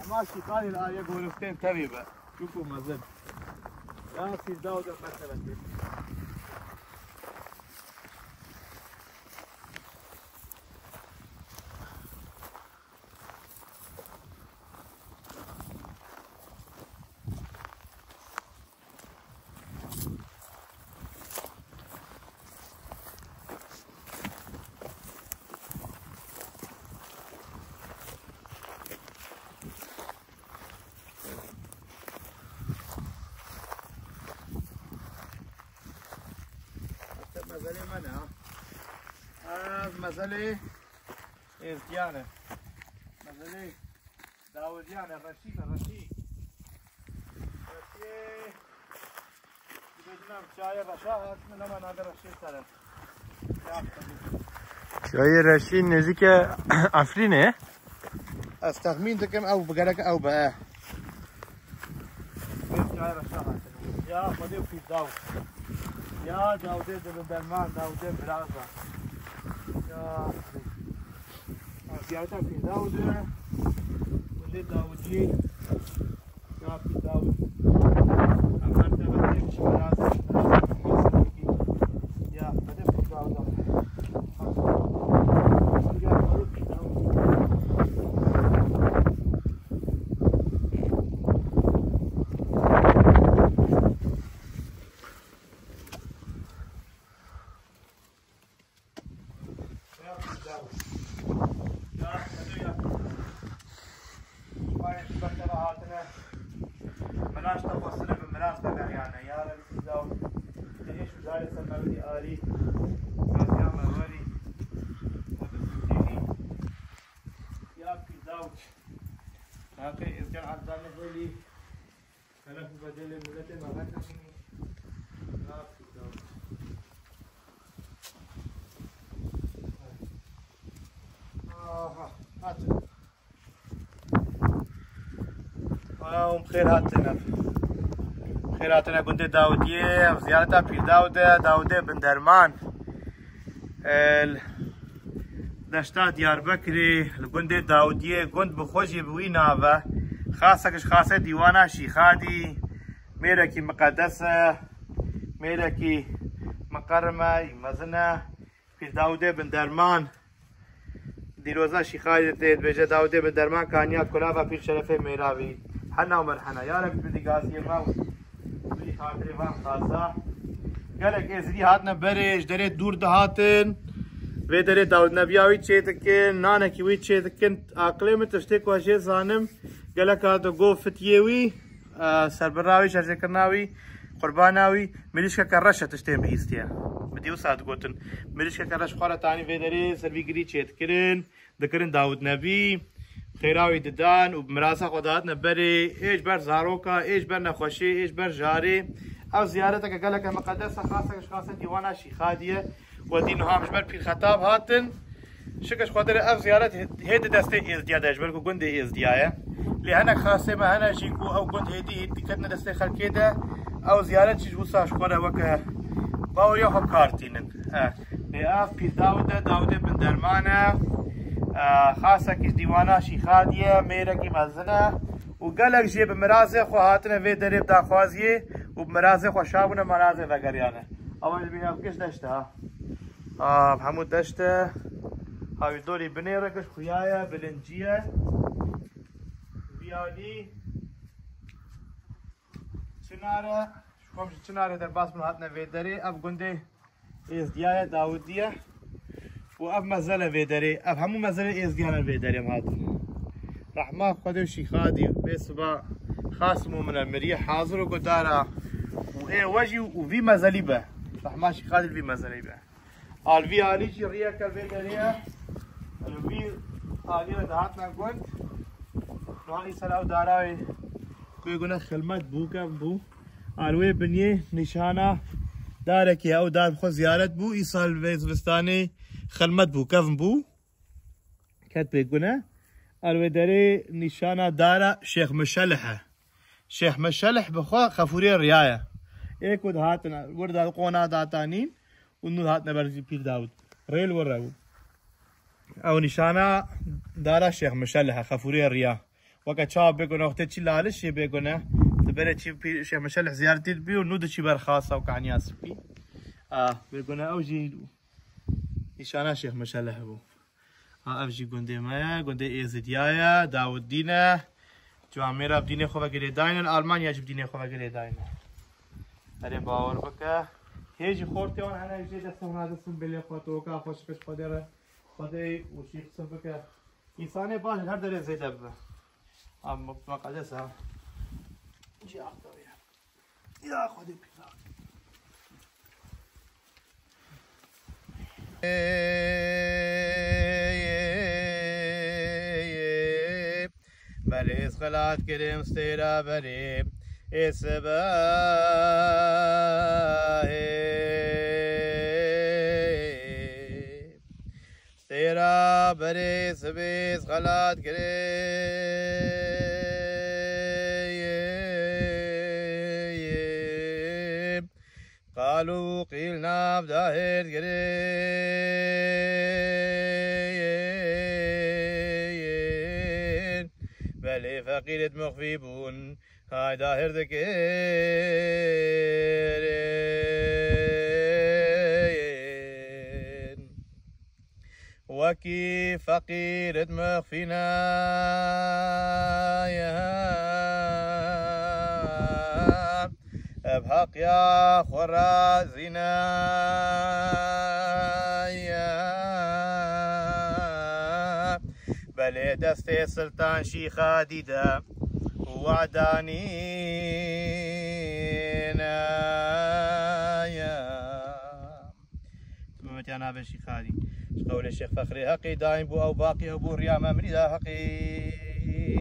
ماشي قال الآية غرفتين تبيبة شوفوا مزل لا في داود مثلا مسألة منها مسألة إزديانة مسألة داوديانة رشيد بدنا شاي رشاها من لما نادر رشيد سلام شاي رشيد نزيك عفرينه استخمين تكم أو بقولك أو بقى شاي رشاها يا بدي في داود يا داودي بالدرمان داودي برازا يا زيارتها في داودي ولي داودي يا في داود أمرت بديك برازا يا بدي في داود خيراتنا كنت داودية زيارتها في داودة بن درمان دشتا ديار بكري الجندة داودية جند بخوشي بوينافا خاصة ديوانا شيخادي ميركي مقدسة ميركي مقرمة مزنة في داودة بن درمان ديروزا شيخادي بيجا داودة بن درمان كانيات كلافا في شرفه ميراوي حنا ومرحنا يا رب بدي قاسي ما بدي خاطري ما خاصة قالك ازري هاتنا بريش دريت دور دهاتن و دريت داود نبياوي تشيتكن نانكي وي تشيتكن عقلي من تشتك واشي صانم قالك هذا جو فتيوي سربراوي شركرناوي قرباناوي مليشكا كرشه تشتم بيستيا بدي وساد قوتن مليشكا كرش خاله تاني و دري سربي غري تشيتكن ذكرن داود نبي خيراوي ددان وبمراسة قداتنا بري ايش بر زاروكا ايش بر نخوشي ايش بر جاري او زيارتك قالك مقدسة خاصة ديوانا شيخادية ودين هامش بر في الخطاب هاتن شكش خاطر او زيارت هيد دستي ازدياد اجبركو قندي ازديايا لهنا خاصة ما هنا جيكو او قند هيدي كتنا دستي خلكيدا او زيارت شجوسا شخورا وكا باو يوحو كارتينن لأف في داودة بن درمانة خاصة كش ديوانا شيخادية ميركي مزنة وقالك جي بمرازي خو هاتنا في دريب داخوازيه وبمرازي خو شابنا مرازي وقريانا اول بينا بكش دشتا بحمود دشتا هاوي دوري بنيركش خيايا بلنجية بياني چنارة شكومش چنارة در باس من هاتنا في دري اب قندي ازديايا داودية واب مزله فيدري اب همو مزله ازديانا فيدري هاد رحمه خدو شيخادي بسبا خاصمو من المريح حاضر وقدارا وايه وجي وفي مزلي به رحمه شيخادي في مزلي به الفي عليجي رياك الفيدري الفي علي دهاتنا قلت نهائي سلاو داراوي كوي قلنا خلمت بوكا بو الوي بنيه نشانه دارك يا او دار خو زيارت بو ايصال وزبستاني خلمت بو كفن بو كات بيقونا الوداري نشانة دارا شيخ مشلح بخوا خفوري الرياية ايكود هاتنا ورد القونا داتانين ونو هاتنا برزي بير داود ريل وراو او نشانه دارا شيخ مشلح خفوري الرياح وقت شاب بيقولوا اختي تشي لالش بيقولوا تبرت شي شيخ مشلح زيارتي البي ونود شي بر خاصه وكان ياسبي بيقولوا اوجي نشانه شيخ مشلح ابو افجي قندي ما قندي ازديايا داود دينا جواميرا بديني خوفا قلي داينا المانيا جبديني خوفا قلي داينا اري باور بك هيجي خورتي وانا انا جيت اسم هذا اسم بلي خوتوكا خوش كش قدره خدي وشي قسم بك انسان باش هر دري زي دب ام مقدسها جي اخضر يا خدي بليس خلات كريم ستيرا بري اسبا ستيرا بري سبيس خلات كريم قالوا قيلنا بداهر كريم بلي فقيرة مخفيبون هاي داهر ذكرين وكي فقيرة مخفينا ابحق يا خرازنا بلي دستي سلطان شيخا ديدا وعدانينا تمامتي انا بشي خالي قول الشيخ فخري حقي دايم بو او باقي ابو ريام امري دا حقي